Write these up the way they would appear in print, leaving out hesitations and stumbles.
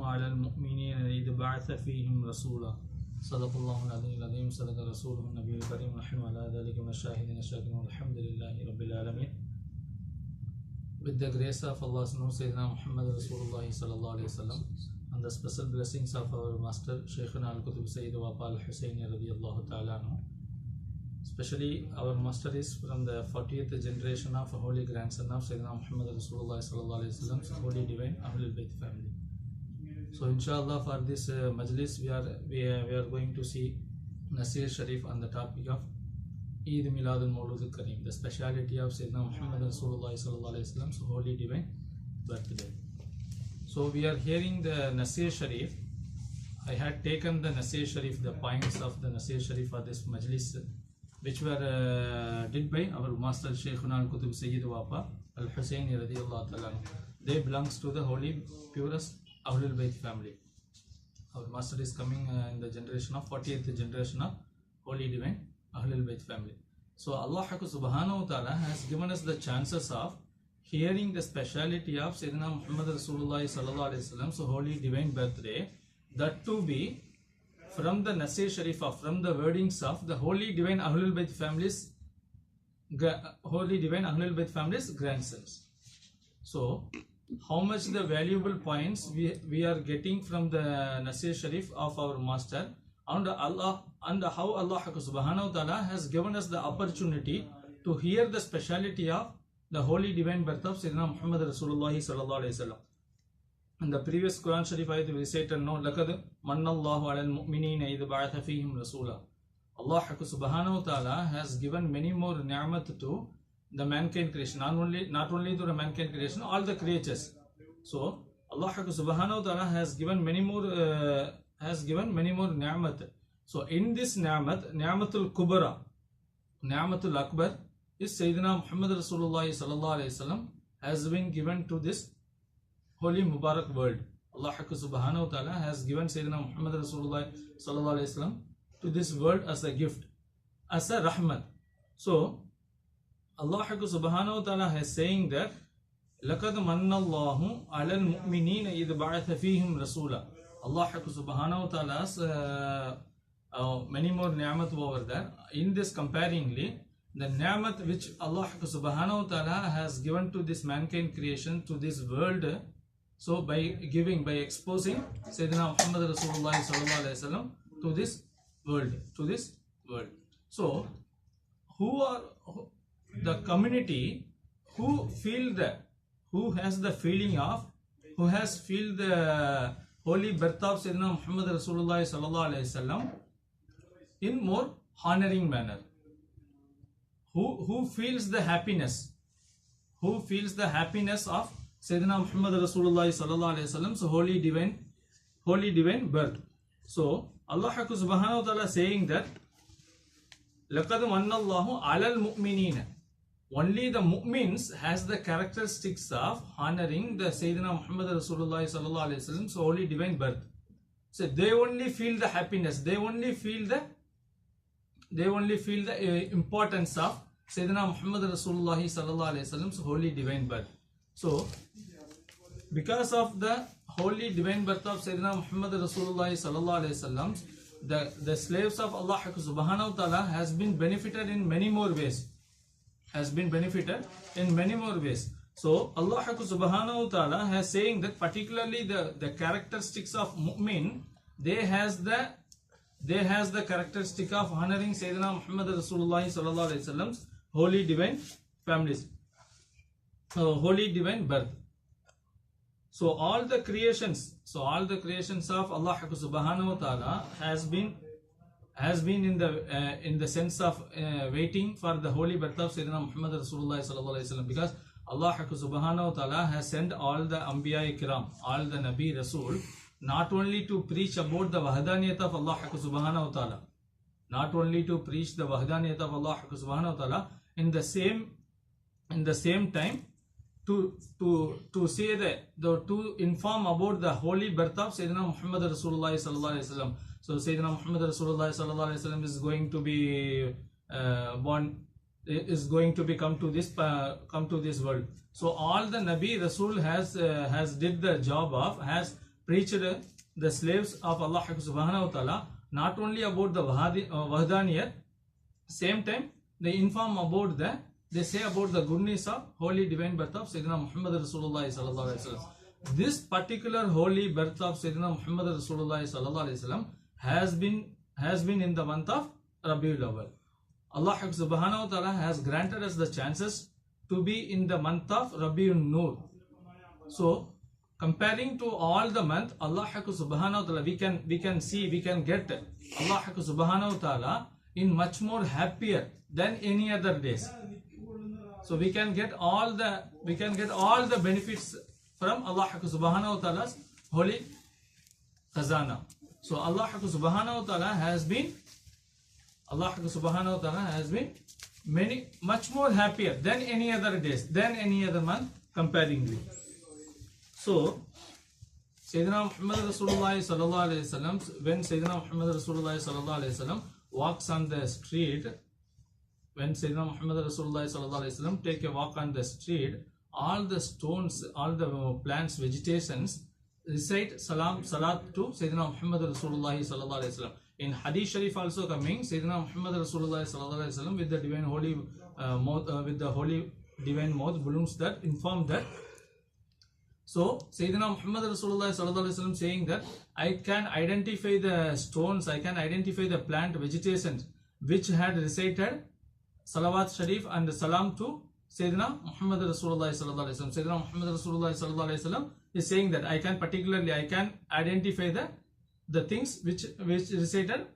على المؤمنين إذ بعث فيهم رسولا صدق الله العظيم صدق رسوله النبي الكريم ونحن على ذلك من الشاهدين الشاكرين والحمد لله رب العالمين. With the grace of Allah's Nur Sayyidina Muhammad Rasulullah sallallahu alayhi wasallam and the special blessings of our master Shaykhuna Al-Qutb Sayyid Wapa Al-Husayni radiyallahu ta'ala anhu. Especially our master is from the 40th generation of a holy grandson of Sayyidina Muhammad Rasulullah sallallahu alayhi wasallam's holy divine Ahlul Bayt family. So inshallah for this majlis we are going to see Nasir Sharif on the topic of Eid Milad al-Mawlud al-Kareem, the speciality of Sayyidina Muhammad Rasulullah sallallahu alayhi wasallam's holy divine birthday. So we are hearing the Nasir Sharif. I had taken the Nasir Sharif, the points of the Nasir Sharif for this majlis, which were did by our master Shaykhuna Al-Qutb Sayyid Wapa Al-Husayni radiyallahu ta'ala. They belongs to the holy purest Ahlul Bayt family. Our master is coming in the generation of 40th generation of holy divine Ahlul Bayt family. So Allah subhanahu wa ta'ala has given us the chances of hearing the speciality of Sayyidina Muhammad Rasulullah sallallahu alayhi wasallam's holy divine birthday, that to be from the Nasir Sharif, from the wordings of the holy divine Ahlul Bayt families grandsons. So how much the valuable points we are getting from the Nasir Sharif of our master, and Allah and how Allah subhanahu wa ta'ala has given us the opportunity to hear the speciality of the holy divine birth of Sayyidina Muhammad Rasulullah sallallahu alayhi wasallam. In the previous Quran Sharif ayat we recited, no, لَقَدْ مَنَّ اللَّهُ عَلَى الْمُؤْمِنِينَ إِذْ بَعَثَ فِيهِمْ رَسُولًا. Allah subhanahu wa ta'ala has given many more ni'mat to the mankind creation, not only to the mankind creation, all the creatures. So Allah subhanahu wa ta'ala has given many more ni'mat. So in this ni'matul kubra, ni'matul akbar is Sayyidina Muhammad Rasulullah sallallahu alayhi wasallam has been given to this holy Mubarak world. Allah subhanahu wa ta'ala has given Sayyidina Muhammad Rasulullah sallallahu alayhi wasallam to this world as a gift, as a rahmat. So Allah subhanahu wa ta'ala has saying that لَقَدْ مَنَّ اللَّهُ عَلَى الْمُؤْمِنِينَ إِذْ بَعَثَ فِيهِمْ رَسُولًا. Allah subhanahu wa ta'ala's many more ni'mat over there. In this comparingly, the ni'mat which Allah subhanahu wa ta'ala has given to this mankind creation, to this world, so by exposing Sayyidina Muhammad Rasulullah sallallahu alayhi wasallam to this world. So who are the community who has the holy birth of Sayyidina Muhammad Rasulullah sallallahu alayhi wasallam in more honoring manner? Who feels the happiness? Who feels the happiness of Sayyidina Muhammad Rasulullah sallallahu alayhi wasallam's holy divine birth? So Allah subhanahu wa ta'ala saying that لَقَدْ مَنَّ اللَّهُ عَلَى الْمُؤْمِنِينَ. Only the mu'mins has the characteristics of honoring the Sayyidina Muhammad Rasulullah sallallahu alayhi wasallam's holy divine birth. So they only feel the happiness, they only feel the importance of Sayyidina Muhammad Rasulullah sallallahu alayhi wasallam's holy divine birth. So because of the holy divine birth of Sayyidina Muhammad Rasulullah sallallahu alayhi wasallam, the slaves of Allah subhanahu wa ta'ala has been benefited in many more ways. So Allah subhanahu wa ta'ala has saying that particularly the characteristics of mu'min, they has the characteristic of honoring Sayyidina Muhammad Rasulullah sallallahu alayhi wasallam's holy divine families, holy divine birth. So all the creations of Allah subhanahu wa ta'ala has been in the sense of waiting for the holy birth of Sayyidina Muhammad Rasulullah sallallahu alayhi wasallam, because Allah subhanahu wa ta'ala has sent all the Anbiya Kiram, all the Nabi Rasul, not only to preach about the wahdaniyat of Allah subhanahu wa ta'ala, not only to preach the wahdaniyat of Allah subhanahu wa ta'ala, in the same time to inform about the holy birth of Sayyidina Muhammad Rasulullah sallallahu alayhi wasallam. So Sayyidina Muhammad Rasulullah sallallahu alayhi wasallam is going to be born, is going to be come to this world. So all the Nabi Rasul has did the job of, has preached the slaves of Allah subhanahu wa ta'ala not only about the Wahdaniyat, same time they inform about they say about the goodness of holy divine birth of Sayyidina Muhammad Rasulullah sallallahu alaihi wasallam. This particular holy birth of Sayyidina Muhammad Rasulullah sallallahu alaihi wasallam has been in the month of Rabiul Awwal. Allah subhanahu wa ta'ala has granted us the chances to be in the month of Rabiul Nur. So comparing to all the month, Allah subhanahu wa ta'ala, we can get Allah subhanahu wa ta'ala in much more happier than any other days. So we can get all the benefits from Allah subhanahu wa ta'ala's holy khazana. So Allah subhanahu wa ta'ala has been much more happier than any other days, than any other month comparingly. So Sayyidina Muhammad Rasulullah sallallahu alaihi wasallam, when Sayyidina Muhammad Rasulullah sallallahu alaihi wasallam walks on the street, when Sayyidina Muhammad Rasulullah sallallahu alaihi wasallam take a walk on the street, all the stones, all the plants, vegetations recite salat to Sayyidina Muhammad Rasulullah sallallahu alaihi wasallam. In Hadith Sharif also coming, Sayyidina Muhammad Rasulullah sallallahu alaihi wasallam with the divine holy with the holy divine mouth balloons that inform that. So Sayyidina Muhammad Rasulullah sallallahu alaihi wasallam saying that I can identify the stones, I can identify the plant vegetations which had recited Salawat Sharif and Salam to Sayyidina Muhammad Rasulullah sallallahu alaihi wasallam. Sayyidina Muhammad Rasulullah sallallahu alaihi wasallam is saying that I can identify the things which recited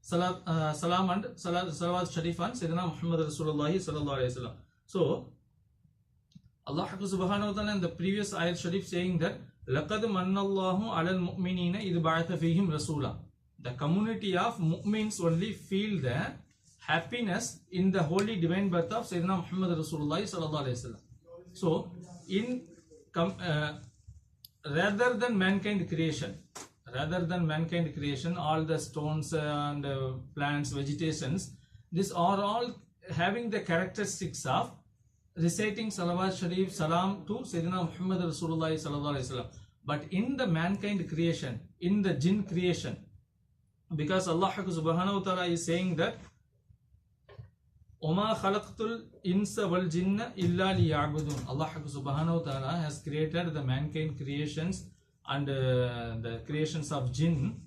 Salam and Salawat Sharif and Sayyidina Muhammad Rasulullah sallallahu alaihi wasallam. So Allah subhanahu wa ta'ala in the previous ayat sharif saying that لَقَدْ مَنَّ اللَّهُ عَلَى الْمُؤْمِنِينَ إِذْ بَعَثَ فِيهِمْ رَسُولًا. The community of mu'mins only feel the happiness in the holy divine birth of Sayyidina Muhammad Rasulullah sallallahu alaihi wasallam. So rather than mankind creation, all the stones and plants, vegetations, these are all having the characteristics of reciting Salawat Sharif, Salam to Sayyidina Muhammad Rasulullah sallallahu alaihi wasallam. But in the mankind creation, in the jinn creation, because Allah subhanahu wa ta'ala is saying that وَمَا خَلَقْتُ الْإِنسَ وَالْجِنَّ إِلَّا لِيَعْبُدُونَ. Allah subhanahu wa ta'ala has created the mankind creations and the creations of jinn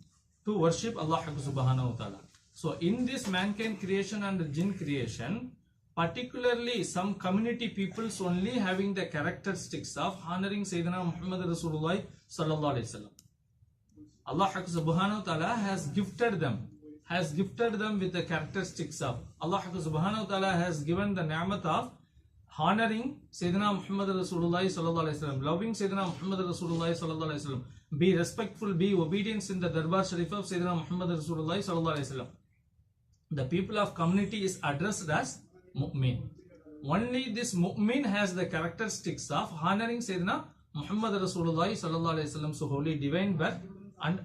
to worship Allah subhanahu wa ta'ala. So in this mankind creation and the jinn creation, particularly some community peoples only having the characteristics of honoring Sayyidina Muhammad Rasulullah sallallahu alaihi wasallam. Allah subhanahu wa ta'ala has gifted them with the characteristics of Allah subhanahu wa ta'ala has given the ni'mat of honoring Sayyidina Muhammad Rasulullah sallallahu alaihi wasallam, loving Sayyidina Muhammad Rasulullah sallallahu alaihi wasallam, be respectful, be obedience in the Darbar Sharif of Sayyidina Muhammad Rasulullah sallallahu alaihi wasallam. The people of community is addressed as Mu'min. Only this Mu'min has the characteristics of honoring Sayyidina Muhammad Rasulullah sallallahu alaihi wasallam, so holy divine birth and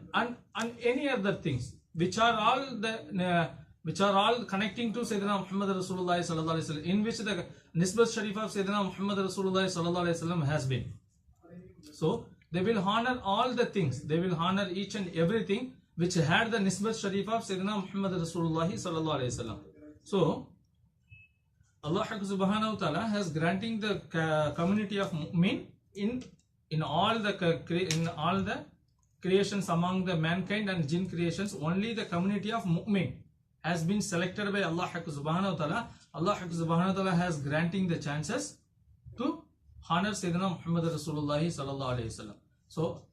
any other things which are all connecting to Sayyidina Muhammad Rasulullah sallallahu alaihi wasallam, in which the Nisbat Sharif of Sayyidina Muhammad Rasulullah sallallahu alaihi wasallam has been. So they will honor all the things, they will honor each and everything which had the Nisbat Sharif of Sayyidina Muhammad Rasulullah sallallahu alaihi wasallam. So Allah subhanahu wa ta'ala has granting the community of mu'min in all the creations among the mankind and jinn creations. Only the community of mu'min has been selected by Allah subhanahu wa ta'ala. Allah subhanahu wa ta'ala has granting the chances to honor Sayyidina Muhammad Rasulullah sallallahu alaihi wasallam. So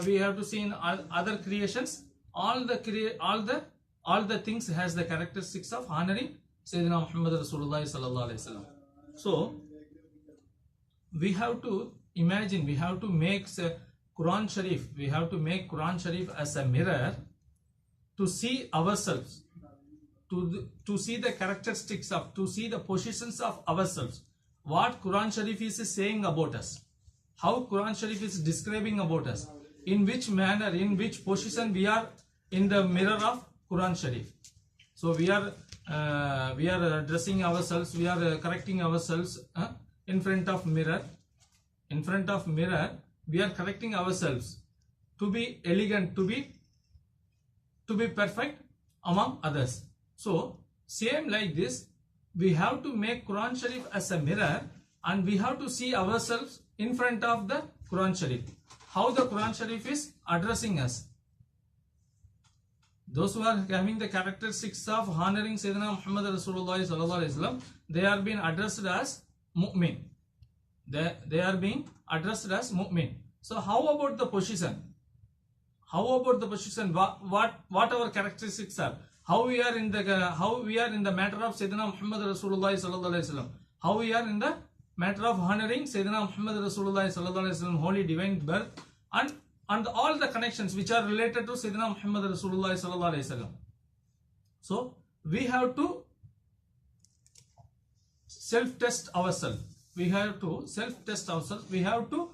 we have to see in other creations, all the things has the characteristics of honoring Sayyidina Muhammad Rasulullah sallallahu alaihi wasallam. So we have to imagine, we have to make Quran Sharif as a mirror to see ourselves, to see the characteristics of, to see the positions of ourselves, what Quran Sharif is saying about us, how Quran Sharif is describing about us, in which manner, in which position we are in the mirror of Quran Sharif. So we are dressing ourselves, we are correcting ourselves in front of mirror. We are correcting ourselves. to be elegant, to be perfect among others. So same like this, we have to make Quran Sharif as a mirror, and we have to see ourselves in front of the Quran Sharif. How the Quran Sharif is addressing us. Those who are having the characteristics of honoring Sayyidina Muhammad Rasulullah sallallahu alaihi wasallam, they are being addressed as mu'min. They are being addressed as mu'min. So how about the position? How about the position? What our characteristics are? How we are in the matter of Sayyidina Muhammad Rasulullah sallallahu alaihi wasallam? How we are in the matter of honoring Sayyidina Muhammad Rasulullah sallallahu alaihi wasallam holy divine birth, and all the connections which are related to Sayyidina Muhammad Rasulullah sallallahu alaihi wasallam. So we have to self-test ourselves. We have to self-test ourselves. We have to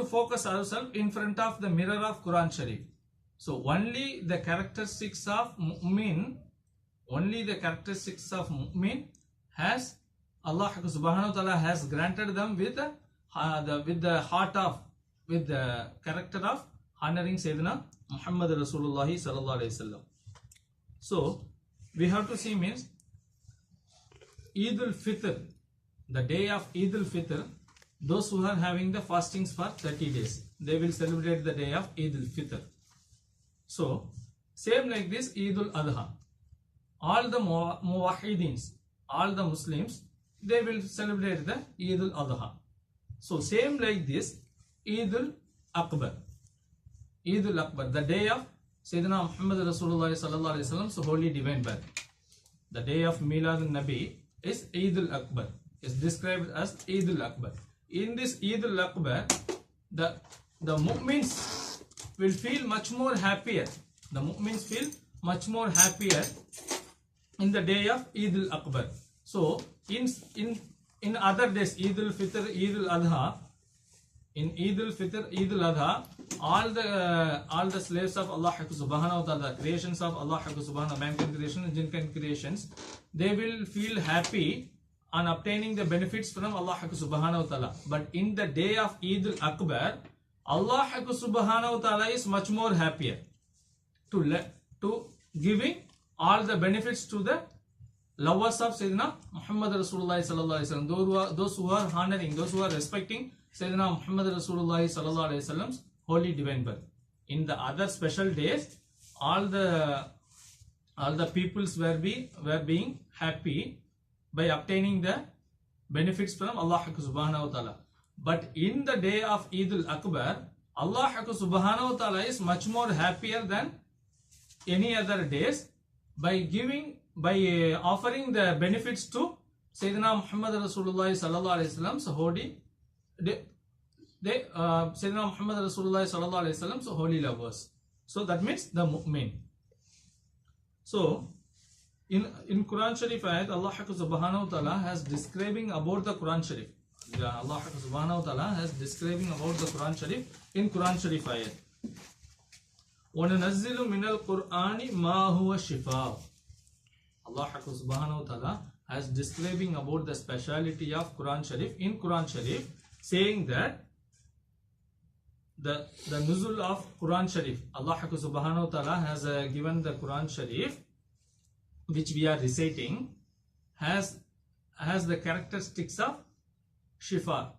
focus ourselves in front of the mirror of Quran Sharif. So only the characteristics of mu'min, has Allah subhanahu wa ta'ala has granted them with the character of honoring Sayyidina Muhammad Rasulullah sallallahu alaihi wasallam. So we have to see means Eid al-Fitr, the day of Eid al-Fitr, those who are having the fastings for 30 days, they will celebrate the day of Eid al-Fitr. So same like this Eid al-Adha, all the muwahidins, all the Muslims, they will celebrate the Eid al-Adha. So same like this Eid al-Akbar, the day of Sayyidina Muhammad Rasulullah sallallahu alaihi wasallam's holy divine birth. The day of Milad al-Nabi is Eid al-Akbar, is described as Eid al-Akbar. In this Eid al-Akbar, the mu'mins will feel much more happier. The mu'mins feel much more happier in the day of Eid al-Akbar. So in other days, Eid al-Fitr, Eid al-Adha, in Eid al-Fitr, Eid al-Adha, all the slaves of Allah subhanahu wa ta'ala, creations of Allah subhanahu wa ta'ala, mankind creation and jinkind creations, they will feel happy on obtaining the benefits from Allah subhanahu wa ta'ala. But in the day of Eid al-Akbar, Allah subhanahu wa ta'ala is much more happier to giving all the benefits to the lovers of Sayyidina Muhammad Rasulullah sallallahu alaihi wasallam, those who are honoring, those who are respecting Sayyidina Muhammad Rasulullah sallallahu alaihi wasallam's holy divine birth. In the other special days, all the peoples were being happy by obtaining the benefits from Allah subhanahu wa ta'ala. But in the day of Eid al-Akbar, Allah subhanahu wa ta'ala is much more happier than any other days by offering the benefits to Sayyidina Muhammad Rasulullah sallallahu alaihi wasallam's holy Sayyidina Muhammad Rasulullah sallallahu alaihi wasallam's holy lovers. So that means the mu'min. So in Quran Sharif ayat, Allah subhanahu wa ta'ala has describing about the Quran Sharif. Allah subhanahu wa ta'ala has describing about the Quran Sharif in Quran Sharif ayat. وَنَنَزِّلُ مِنَ الْقُرْآنِ مَا هُوَ شِفَاءٌ. Allah subhanahu wa ta'ala has describing about the speciality of Quran Sharif in Quran Sharif, saying that the nuzul of Quran Sharif, Allah subhanahu wa ta'ala has given the Quran Sharif which we are reciting has the characteristics of shifa,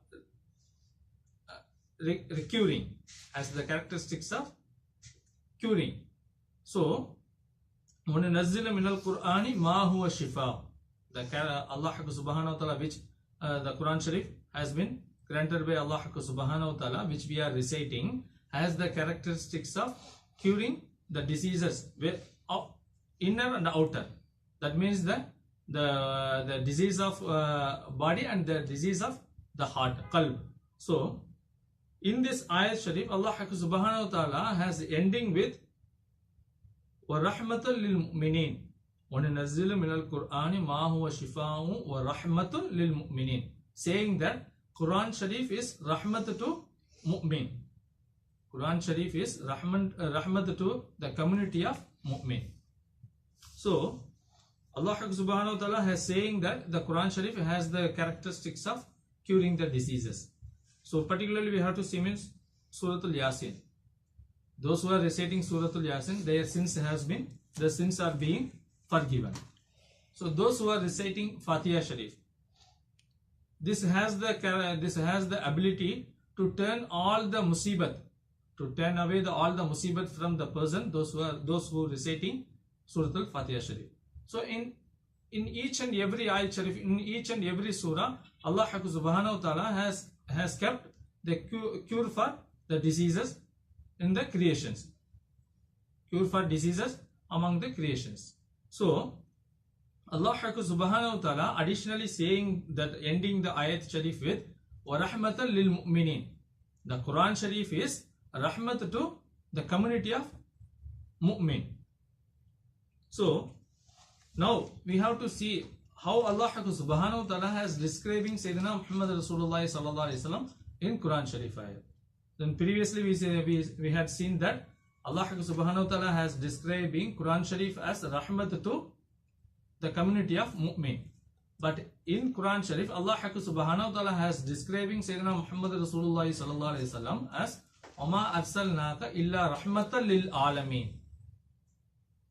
curing, has the characteristics of curing. So وَنَنَزِّلَ مِنَ الْقُرْآنِ مَا هُوَ شِفَاءٌ. Allah subhanahu wa ta'ala, which the Quran Sharif has been granted by Allah subhanahu wa ta'ala, which we are reciting, has the characteristics of curing the diseases of inner and outer. That means the disease of body and the disease of the heart, qalb. So in this ayat Sharif, Allah subhanahu wa ta'ala has ending with وَرَحْمَةً لِلْمُؤْمِنِينَ وَنَنَزِّلُ مِنَ الْقُرْآنِ مَا هُوَ شِفَاءٌ وَرَحْمَةٌ لِلْمُؤْمِنِينَ, saying that Quran Sharif is rahmat to mu'min. Quran Sharif is rahmat to the community of mu'min. So Allah subhanahu wa ta'ala has saying that the Quran Sharif has the characteristics of curing the diseases. So particularly we have to see means, Suratul Yasin. Those who are reciting Suratul Yasin, their sins are being forgiven. So those who are reciting Fatiha Sharif, this has the ability to turn all the musibat, to turn away all the musibat from the person, those who reciting Suratul Fatiha Sharif. So in each and every ayat Sharif, in each and every surah, Allah subhanahu wa ta'ala has kept the cure for the diseases in the creations. Cure for diseases among the creations. So Allah subhanahu wa ta'ala additionally saying that, ending the ayat Sharif with wa rahmatan lil mu'minin. The Quran Sharif is rahmat to the community of mu'min. So now we have to see how Allah subhanahu wa ta'ala has describing Sayyidina Muhammad Rasulullah sallallahu alaihi wasallam in Quran Sharif ayat. Then previously we had seen that Allah subhanahu wa ta'ala has describing Quran Sharif as rahmat to the community of mu'min. But in Quran Sharif, Allah subhanahu wa ta'ala has describing Sayyidina Muhammad Rasulullah sallallahu alaihi wasallam as وَمَا أَرْسَلْنَاكَ إِلَّا رَحْمَةً لِلْعَالَمِينَ.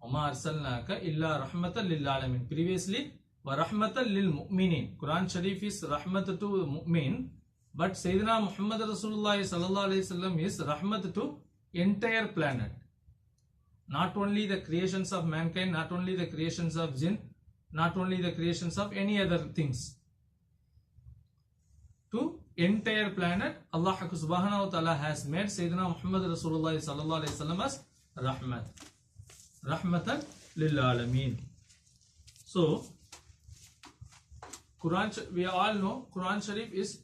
وَمَا أَرْسَلْنَاكَ إِلَّا رَحْمَةً لِلْعَالَمِينَ. Previously, وَرَحْمَةً لِلْمُؤْمِنِينَ. Quran Sharif is rahmat to mu'min, but Sayyidina Muhammad Rasulullah sallallahu alaihi wasallam is rahmat to entire planet. Not only the creations of mankind, not only the creations of jinn, not only the creations of any other things. To entire planet, Allah subhanahu wa ta'ala has made Sayyidina Muhammad Rasulullah sallallahu alaihi wasallam as rahmat. Rahmatan lil alameen. So we all know Quran Sharif is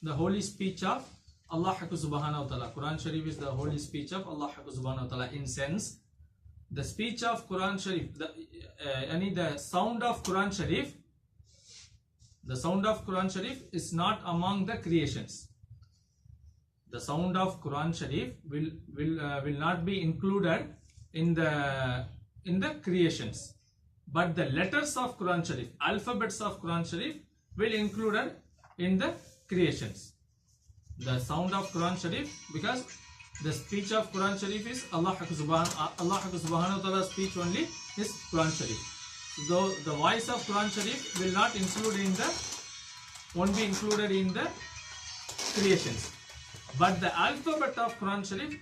the holy speech of Allah subhanahu wa ta'ala. Quran Sharif is the holy speech of Allah subhanahu wa ta'ala. In sense, the speech of Quran Sharif, the sound of Quran Sharif, the sound of Quran Sharif is not among the creations. The sound of Quran Sharif will not be included in the creations. But the letters of Quran Sharif, alphabets of Quran Sharif will included in the creations. The sound of Quran Sharif, because the speech of Quran Sharif is Allah subhanahu wa ta'ala's speech only is Quran Sharif. Though the voice of Quran Sharif won't be included in the creations. But the alphabet of Quran Sharif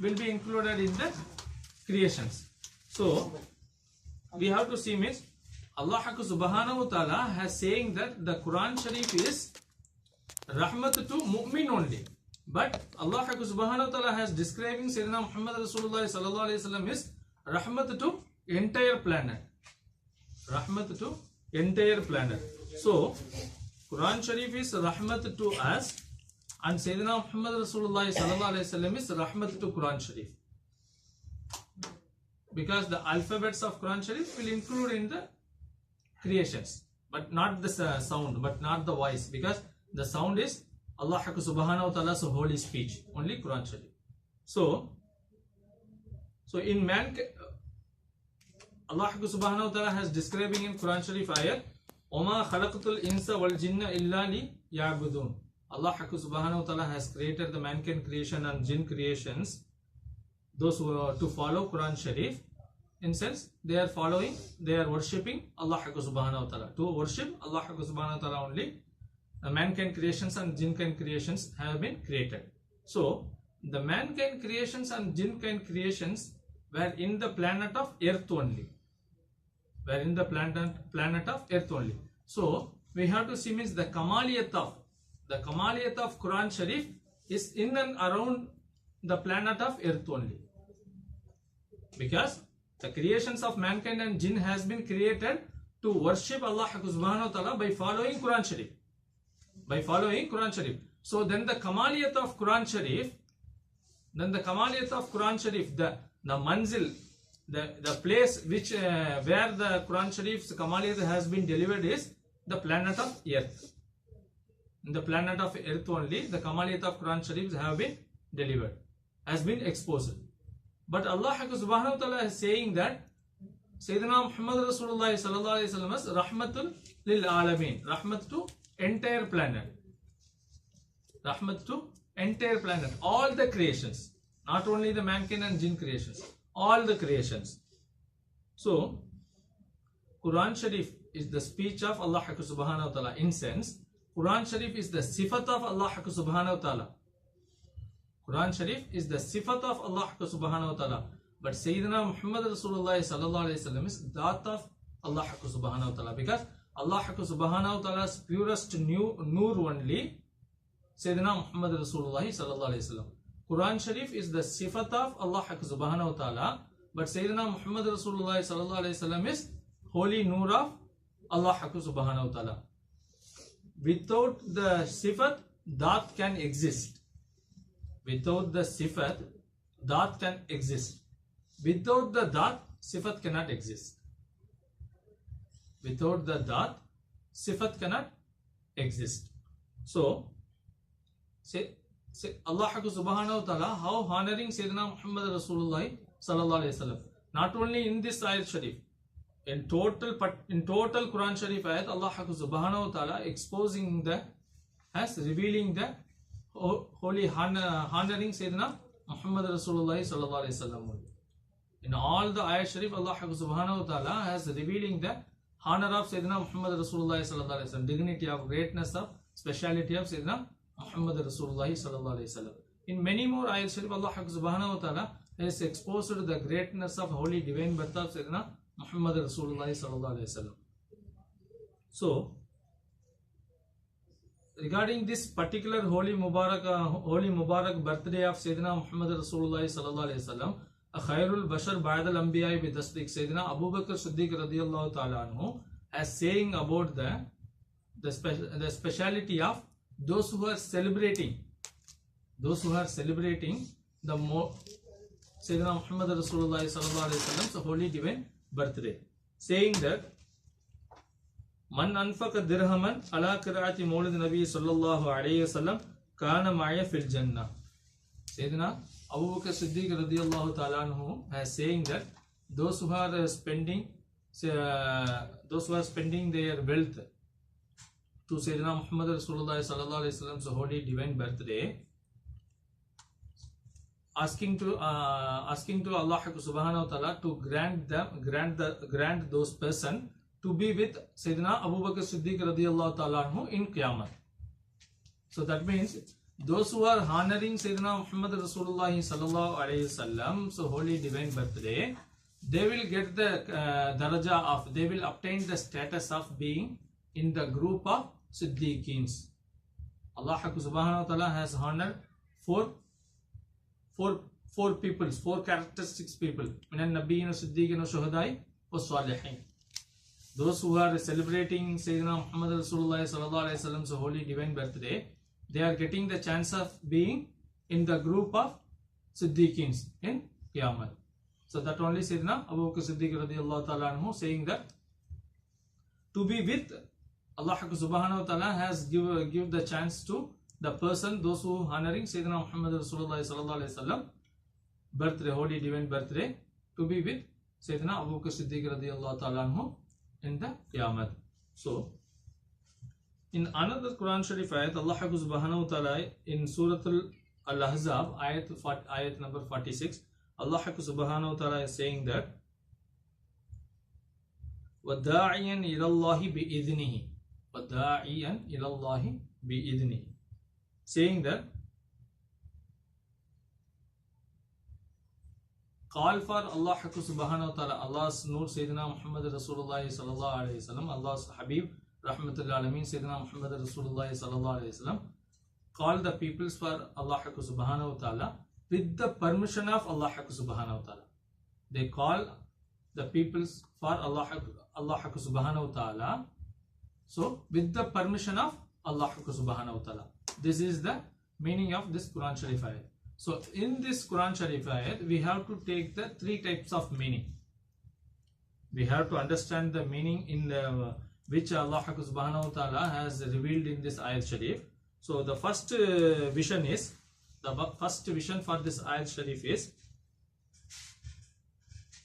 will be included in the creations. So we have to see means Allah subhanahu wa ta'ala has saying that the Quran Sharif is rahmat to mu'min only. But Allah subhanahu wa ta'ala has describing Sayyidina Muhammad Rasulullah sallallahu alaihi wasallam is rahmat to entire planet. Rahmat to entire planet. So Quran Sharif is rahmat to us, and Sayyidina Muhammad Rasulullah sallallahu alaihi wasallam is rahmat to Quran Sharif. Because the alphabets of Quran Sharif will include in the creations, but not the sound, but not the voice, because the sound is Allah subhanahu wa ta'ala's holy speech, only Quran Sharif. So in man, Allah subhanahu wa ta'ala has describing in Quran Sharif ayat, وَمَا خَلَقْتُ الْإِنسَ وَالْجِنَّ إِلَّا لِيَعْبُدُونَ. Allah subhanahu wa ta'ala has created the mankind creation and jinn creations, those who are to follow Quran Sharif. In sense, they are worshipping Allah subhanahu wa ta'ala. To worship Allah subhanahu wa ta'ala only, the mankind creations and jinn-kind creations have been created. So the mankind creations and jinn-kind creations were in the planet of earth only. So we have to see means the kamaliyat of Quran Sharif is in and around the planet of earth only. Because the creations of mankind and jinn has been created to worship Allah subhanahu wa ta'ala by following Quran Sharif. So then the kamaliyat of Quran Sharif, the manzil, the place which where the Quran Sharif's kamaliyat has been delivered is the planet of earth. In the planet of earth only, the kamaliyat of Quran Sharif have been delivered, has been exposed. But Allah subhanahu wa ta'ala is saying that Sayyidina Muhammad Rasulullah sallallahu alaihi wasallam is rahmatul lil alameen, rahmat to entire planet. Rahmat to entire planet, all the creations, not only the mankind and jinn creations, all the creations. So, Quran Sharif is the speech of Allah subhanahu wa ta'ala. In sense, Quran Sharif is the sifat of Allah subhanahu wa ta'ala. Quran Sharif is the sifat of Allah subhanahu wa ta'ala. But Sayyidina Muhammad Rasulullah sallallahu alayhi wa sallam is that of Allah subhanahu wa ta'ala. Because Allah subhanahu wa ta'ala's purest nur only Sayyidina Muhammad Rasulullah sallallahu alayhi wa sallam. Quran Sharif is the sifat of Allah subhanahu wa ta'ala. But Sayyidina Muhammad Rasulullah sallallahu alayhi wa sallam is holy nur of Allah subhanahu wa ta'ala. Without the sifat, that can exist. Without the sifat, that can exist. Without the that, sifat cannot exist. Without the that, sifat cannot exist. So, say Allah subhanahu wa ta'ala, how honoring Sayyidina Muhammad Rasulullah sallallahu alayhi wa sallam. Not only in this ayat sharif, in total Quran Sharif ayat, Allah subhanahu wa ta'ala exposing the, as revealing the holy honoring Sayyidina Muhammad Rasulullah sallallahu alayhi wa sallam. In all the ayat Sharif, Allah subhanahu wa ta'ala has revealing the honor of Sayyidina Muhammad Rasulullah sallallahu alayhi wa sallam, dignity of greatness of speciality of Sayyidina Muhammad Rasulullah sallallahu alayhi wa sallam. In many more ayat Sharif, Allah subhanahu wa ta'ala has exposed the greatness of holy divine birth of Sayyidina Muhammad Rasulullah sallallahu alayhi wa sallam. So, regarding this particular holy Mubarak birthday of Sayyidina Muhammad Rasulullah sallallahu alayhi wa sallam, a Khairul Bashar Ba'ad al-Anbiya bi Tasdiq, Sayyidina Abu Bakr Siddiq radiyallahu ta'ala anhu, as saying about the speciality of those who are celebrating the Sayyidina Muhammad Rasulullah sallallahu alayhi wa sallam's holy divine birthday, saying that Man anfaqa dirhaman ala qira'ati Mawlid Nabi sallallahu alayhi wa sallam kana ma'ya fil jannah. Sayyidina Abu Bakr Siddiq radiyallahu ta'ala anhu has saying that those who are spending their wealth to Sayyidina Muhammad Rasulullah sallallahu alayhi wa sallam's holy divine birthday, asking to Allah subhanahu wa ta'ala to grant those person to be with Sayyidina Abu Bakr Siddiq radiyallahu ta'ala anhu in Qiyamah. So that means those who are honoring Sayyidina Muhammad Rasulullah sallallahu alayhi wasallam, so holy divine birthday, they will get the daraja of, they will obtain the status of being in the group of Siddiqeens. Allah subhanahu wa ta'ala has honored four peoples, four characteristics people. Minan Nabiyyin, Siddiqin, Shuhadai, Salihin. Those who are celebrating Sayyidina Muhammad Rasulullah sallallahu alayhi wasallam's holy divine birthday, they are getting the chance of being in the group of Siddiqeens in Qiyamah. So that only Sayyidina Abu Bakr Siddiq radiyallahu ta'ala anhu saying that to be with Allah subhanahu wa ta'ala has give the chance to the person, those who honoring Sayyidina Muhammad Rasulullah sallallahu alayhi wasallam birthday, holy divine birthday, to be with Sayyidina Abu Bakr Siddiq radiyallahu ta'ala anhu in the Qiyamah. So, in another Quran Sharif ayat, Allah subhanahu wa ta'ala in Surah Al-Ahzab, ayat number 46, Allah subhanahu wa ta'ala is saying that وَدَاعِيًا إِلَى اللَّهِ بِإِذْنِهِ وَدَاعِيًا إِلَى اللَّهِ بِإِذْنِهِ, saying that call for Allah subhanahu wa ta'ala, Allah's Nur Sayyidina Muhammad Rasulullah sallallahu alayhi wa sallam, Allah's Habib Rahmatullah Alameen Sayyidina Muhammad Rasulullah sallallahu alayhi wa sallam, call the peoples for Allah subhanahu wa ta'ala with the permission of Allah subhanahu wa ta'ala. They call the peoples for Allah subhanahu wa ta'ala, so with the permission of Allah subhanahu wa ta'ala. This is the meaning of this Quran Sharif ayat. So in this Quran Sharif ayat, we have to take the three types of meaning. We have to understand the meaning in the which Allah subhanahu wa ta'ala has revealed in this ayat Sharif. So the first vision for this ayat Sharif is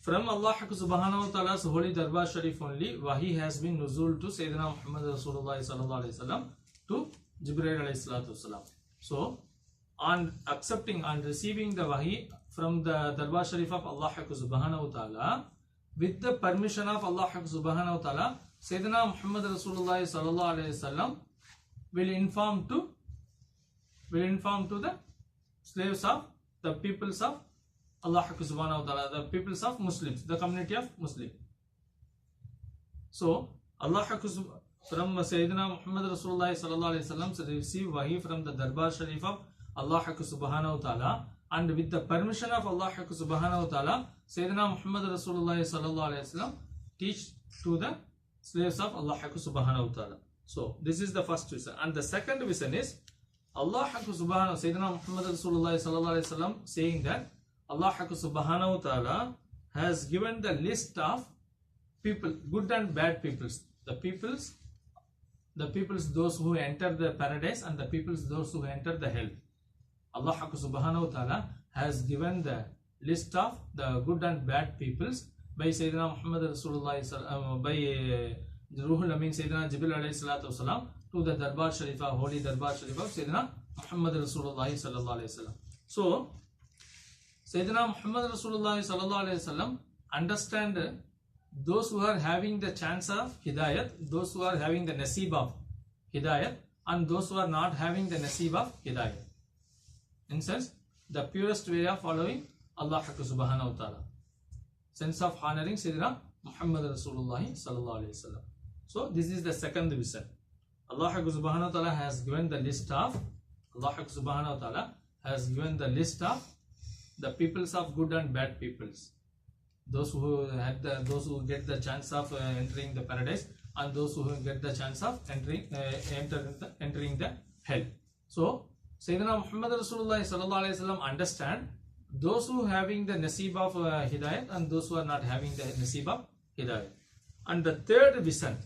from Allah subhanahu wa ta'ala's holy Darbar Sharif only, wahi has been nuzul to Sayyidina Muhammad Rasulullah sallallahu alayhi wa sallam to Jibreel alayhi salatu wasalam. So on accepting and receiving the wahi from the Darbar Sharif of Allah subhanahu wa ta'ala, with the permission of Allah subhanahu wa ta'ala, Sayyidina Muhammad Rasulullah sallallahu alayhi wasallam will inform to the slaves of the peoples of Allah subhanahu wa ta'ala, the peoples of Muslims, the community of Muslims. So Allah from Sayyidina Muhammad Rasulullah sallallahu alayhi wasallam receive wahi from the Darbar Sharif of Allah subhanahu wa ta'ala, and with the permission of Allah subhanahu wa ta'ala, Sayyidina Muhammad Rasulullah sallallahu alayhi wasallam teach to the slaves of Allah subhanahu wa ta'ala. So this is the first reason. And the second reason is Allah subhanahu, Sayyidina Muhammad Rasulullah sallallahu alayhi wasallam saying that Allah subhanahu wa ta'ala has given the list of people, good and bad peoples. The peoples those who enter the paradise, and the peoples those who enter the hell. Allah subhanahu wa ta'ala has given the list of the good and bad peoples by Sayyidina Muhammad Rasulullah by Ruhul Amin Sayyidina Jibril alayhi salatu wasalam to the Darbar Sharif, holy Darbar Sharif of Sayyidina Muhammad Rasulullah sallallahu alayhi wasallam. So Sayyidina Muhammad Rasulullah sallallahu alayhi wasallam understand those who are having the chance of hidayat, those who are having the nasib of hidayat, and those who are not having the nasib of hidayat. In sense, the purest way of following Allah subhanahu wa ta'ala, sense of honoring Sayyidina Muhammad Rasulullah sallallahu alayhi wasallam. So this is the second reason. Allah subhanahu wa ta'ala has given the list of the peoples of good and bad peoples. Those who get the chance of entering the paradise, and those who get the chance of entering the hell. So Sayyidina Muhammad Rasulullah sallallahu alaihi wasallam understand those who having the nasib of hidayat, and those who are not having the nasib of hidayat. And the third vision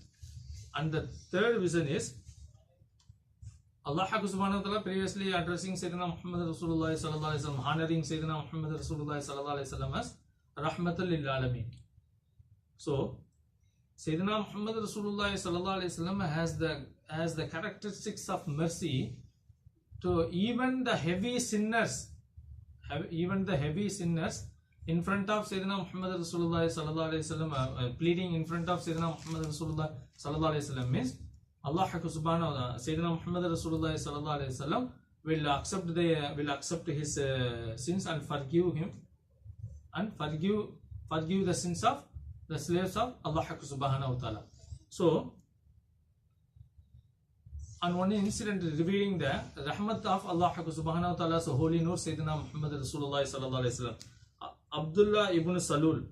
is Allah subhanahu wa ta'ala previously addressing Sayyidina Muhammad Rasulullah sallallahu alaihi wasallam, honoring Sayyidina Muhammad Rasulullah sallallahu alaihi wasallam as Rahmatul lil Alamin. So Sayyidina Muhammad Rasulullah sallallahu alaihi wasallam has the characteristics of mercy to even the heavy sinners, in front of Sayyidina Muhammad Rasulullah sallallahu alaihi wasallam, pleading in front of Sayyidina Muhammad Rasulullah sallallahu alaihi wasallam means Allah subhanahu wa ta'ala, Sayyidina Muhammad Rasulullah sallallahu alaihi wasallam will accept his sins and forgive him, and forgive the sins of the slaves of Allah subhanahu wa ta'ala. So on one incident revealing the rahmat of Allah subhanahu wa ta'ala, so holy Nur Sayyidina Muhammad Rasulullah sallallahu alaihi wasallam, Abdullah ibn Salul,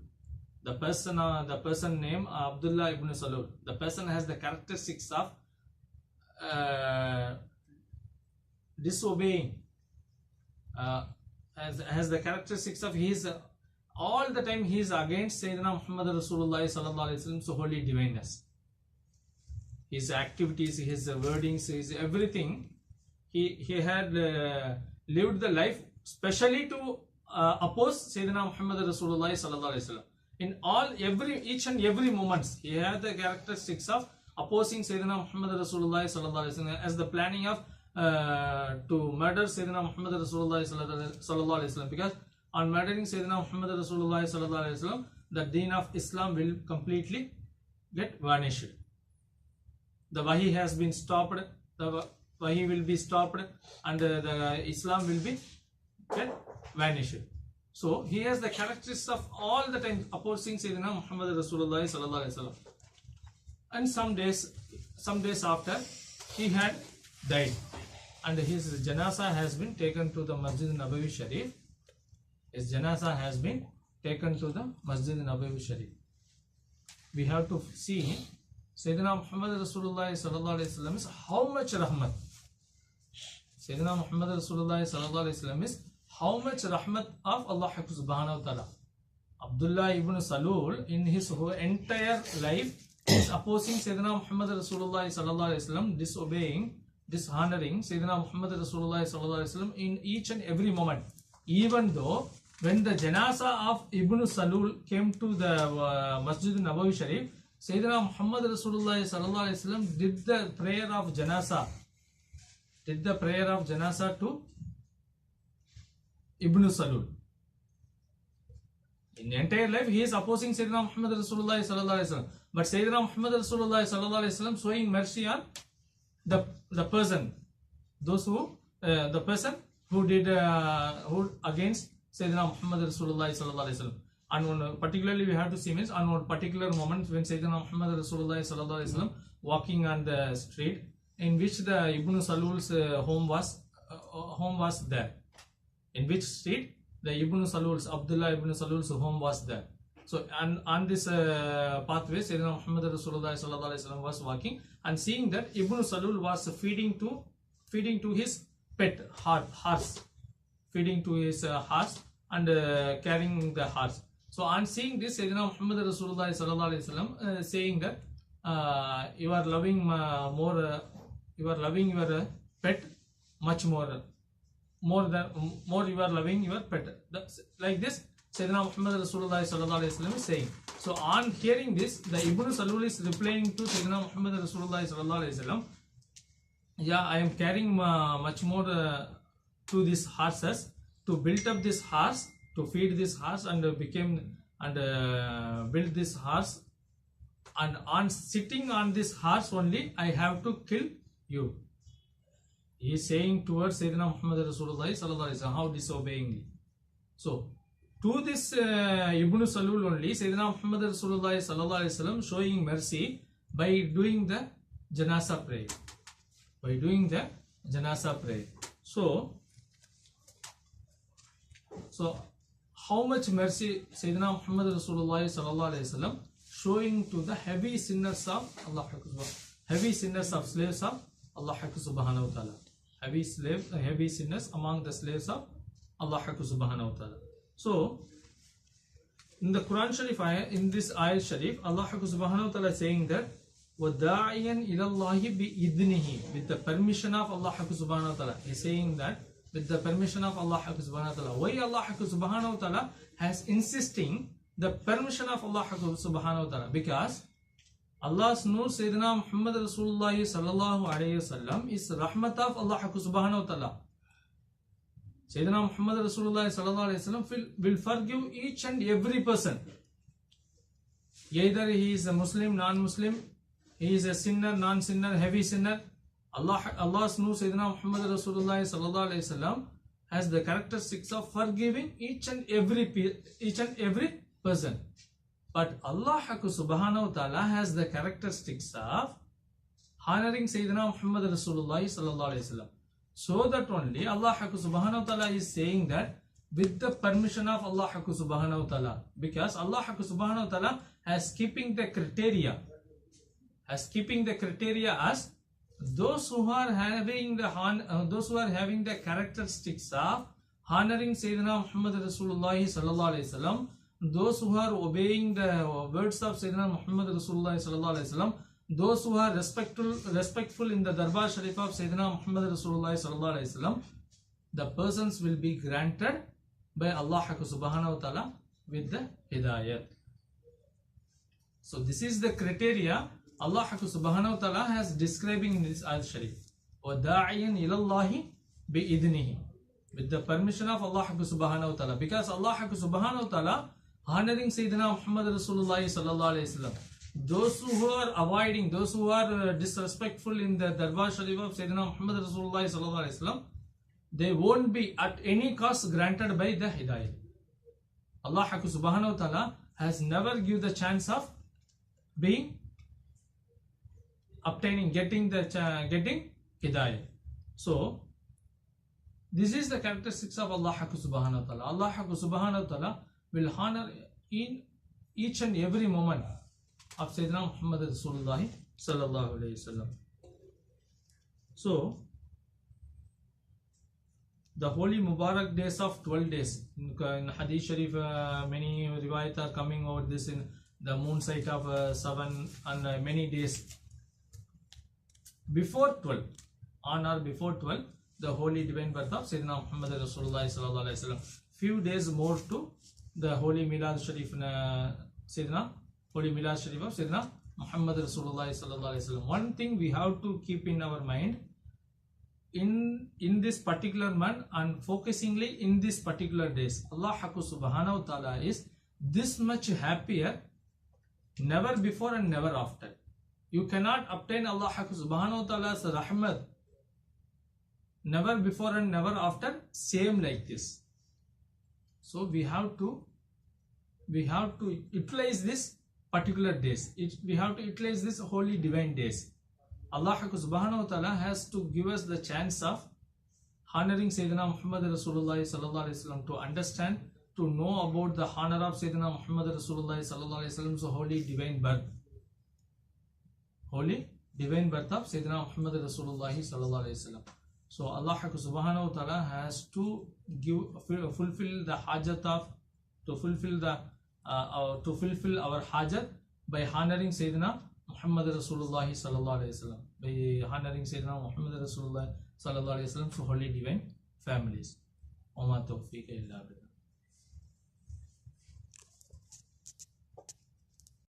the person named Abdullah ibn Salul, the person has the characteristics of disobeying, has the characteristics of he is all the time he is against Sayyidina Muhammad Rasulullah sallallahu alaihi wasallam, so holy divineness. His activities, his wordings, his everything, he had lived the life specially to oppose Sayyidina Muhammad Rasulullah sallallahu alaihi wasallam. In each and every moment, he had the characteristics of opposing Sayyidina Muhammad Rasulullah sallallahu alaihi wasallam, as the planning of to murder Sayyidina Muhammad Rasulullah sallallahu alaihi wasallam, because on murdering Sayyidina Muhammad Rasulullah sallallahu alaihi wasallam, the deen of Islam will completely get vanished. The wahi has been stopped, the wahi will be stopped, and the Islam will be get vanished. So he has the characteristics of all the time opposing Sayyidina Muhammad Rasulullah sallallahu alaihi wasallam. And some days after, he had died, and his janazah has been taken to the Masjid Nabawi Sharif. His janazah has been taken to the Masjid Nabawi Sharif. We have to see Sayyidina Muhammad Rasulullah sallallahu alaihi wasallam is how much rahmat. Sayyidina Muhammad Rasulullah sallallahu alaihi wasallam is how much rahmat of Allah subhanahu wa ta'ala. Abdullah ibn Salul in his whole entire life is opposing Sayyidina Muhammad Rasulullah sallallahu alaihi wasallam, disobeying, dishonoring Sayyidina Muhammad Rasulullah sallallahu alaihi wasallam in each and every moment. Even though when the janazah of Ibn Salul came to the Masjid Nabawi Sharif, Sayyidina Muhammad Rasulullah sallallahu alaihi wasallam did the prayer of janazah to Ibn Salul. In entire life, he is opposing Sayyidina Muhammad Rasulullah sallallahu alaihi wasallam. But Sayyidina Muhammad Rasulullah sallallahu alaihi wasallam showing mercy on the person, those who the person who did who against Sayyidina Muhammad Rasulullah sallallahu alaihi wasallam. And one, particularly we have to see means on one particular moment when Sayyidina Muhammad Rasulullah sallallahu alaihi wasallam walking on the street in which the Ibn Salul's home was there. In which street the Ibn Salul's, Abdullah Ibn Salul's home was there. So on this pathway, Sayyidina Muhammad Rasulullah sallallahu alaihi wasallam was walking and seeing that Ibn Salul was feeding to his pet horse, feeding to his horse and carrying the horse. So on seeing this, Sayyidina Muhammad Rasulullah sallallahu alaihi wasallam saying that you are loving your pet much more you are loving your pet. Like this, Sayyidina Muhammad Rasulullah sallallahu alaihi wasallam is saying. So on hearing this, the Ibn Salul is replying to Sayyidina Muhammad Rasulullah sallallahu alaihi wasallam, yeah, I am carrying much more to these horses, to build up this horse, to feed this horse and build this horse, and on sitting on this horse only I have to kill you. He is saying towards Sayyidina Muhammad Rasulullah sallallahu alaihi wasallam, how disobeyingly. So to this Ibn Salul only, Sayyidina Muhammad Rasulullah sallallahu alaihi wasallam showing mercy by doing the janasa prayer. So how much mercy Sayyidina Muhammad Rasulullah sallallahu alaihi wasallam showing to the heavy sinners of slaves of Allah subhanahu wa ta'ala. Heavy sinners among the slaves of Allah subhanahu wa ta'ala. So in the Quran Sharif in this ayat Sharif, Allah subhanahu wa ta'ala is saying that وَدَاعِيًا إِلَى اللَّهِ بِإِذْنِهِ, with the permission of Allah subhanahu wa ta'ala. He is saying that with the permission of Allah subhanahu wa ta'ala. Why Allah subhanahu wa ta'ala has insisting the permission of Allah subhanahu wa ta'ala? Because Allah's Nur Sayyidina Muhammad Rasulullah sallallahu alayhi wasallam is rahmat of Allah subhanahu wa ta'ala. Sayyidina Muhammad Rasulullah sallallahu alayhi wasallam will forgive each and every person. Either he is a Muslim, non-Muslim, he is a sinner, non-sinner, heavy sinner. Allah's Nur Sayyidina Muhammad Rasulullah sallallahu alayhi wasallam has the characteristics of forgiving each and every person. But Allah subhanahu wa ta'ala has the characteristics of honoring Sayyidina Muhammad Rasulullah sallallahu alayhi wasallam. So that only Allah subhanahu wa ta'ala is saying that with the permission of Allah subhanahu wa ta'ala, because Allah subhanahu wa ta'ala has keeping the criteria as those who are having the characteristics of honoring Sayyidina Muhammad Rasulullah sallallahu alayhi wasallam, those who are obeying the words of Sayyidina Muhammad Rasulullah sallallahu alayhi wasallam, those who are respectful in the Darbar Sharif of Sayyidina Muhammad Rasulullah sallallahu alayhi wasallam, the persons will be granted by Allah subhanahu wa ta'ala with the hidayat. So this is the criteria Allah subhanahu wa ta'ala has describing in this ayat Sharif. وَدَاعِيًا إِلَى اللَّهِ بِإِذْنِهِ, with the permission of Allah subhanahu wa ta'ala. Because Allah subhanahu wa ta'ala honoring Sayyidina Muhammad Rasulullah sallallahu alayhi wasallam, those who are avoiding, those who are disrespectful in the Darbar Sharif of Sayyidina Muhammad Rasulullah sallallahu alayhi wasallam, they won't be at any cost granted by the hidayah. Allah subhanahu wa ta'ala has never given the chance of getting hidayah. So this is the characteristics of Allah subhanahu wa ta'ala. Allah subhanahu wa ta'ala will honor in each and every moment of Sayyidina Muhammad Rasulullah sallallahu alayhi wasallam. So the holy Mubarak days of 12 days in Hadith Sharif, many riwayat are coming over this in the moon sight of 7 and many days before 12, on or before 12, the holy divine birth of Sayyidina Muhammad Rasulullah sallallahu alayhi wasallam. Few days more to the holy Milad Sharif, holy Milad Sharif of Sayyidina Muhammad Rasulullah sallallahu alayhi wasallam. One thing we have to keep in our mind, in this particular month and focusingly in this particular days. Allah subhanahu wa ta'ala is this much happier, never before and never after. You cannot obtain Allah subhanahu wa ta'ala's rahmat never before and never after, same like this. So we have to utilize this particular days. We have to utilize this holy divine days. Allah subhanahu wa ta'ala has to give us the chance of honoring Sayyidina Muhammad Rasulullah sallallahu alaihi wasallam, to understand, to know about the honor of Sayyidina Muhammad Rasulullah sallallahu alaihi wasallam's holy divine birth. Holy divine birth of Sayyidina Muhammad Rasulullah sallallahu alaihi wasallam. So Allah subhanahu wa ta'ala has to fulfill the hajat of, to fulfill our hajat by honoring Sayyidina Muhammad Rasulullah sallallahu alaihi wasallam, by honoring Sayyidina Muhammad Rasulullah sallallahu alaihi wasallam through holy divine families. Wa ma tawfiq illa billah.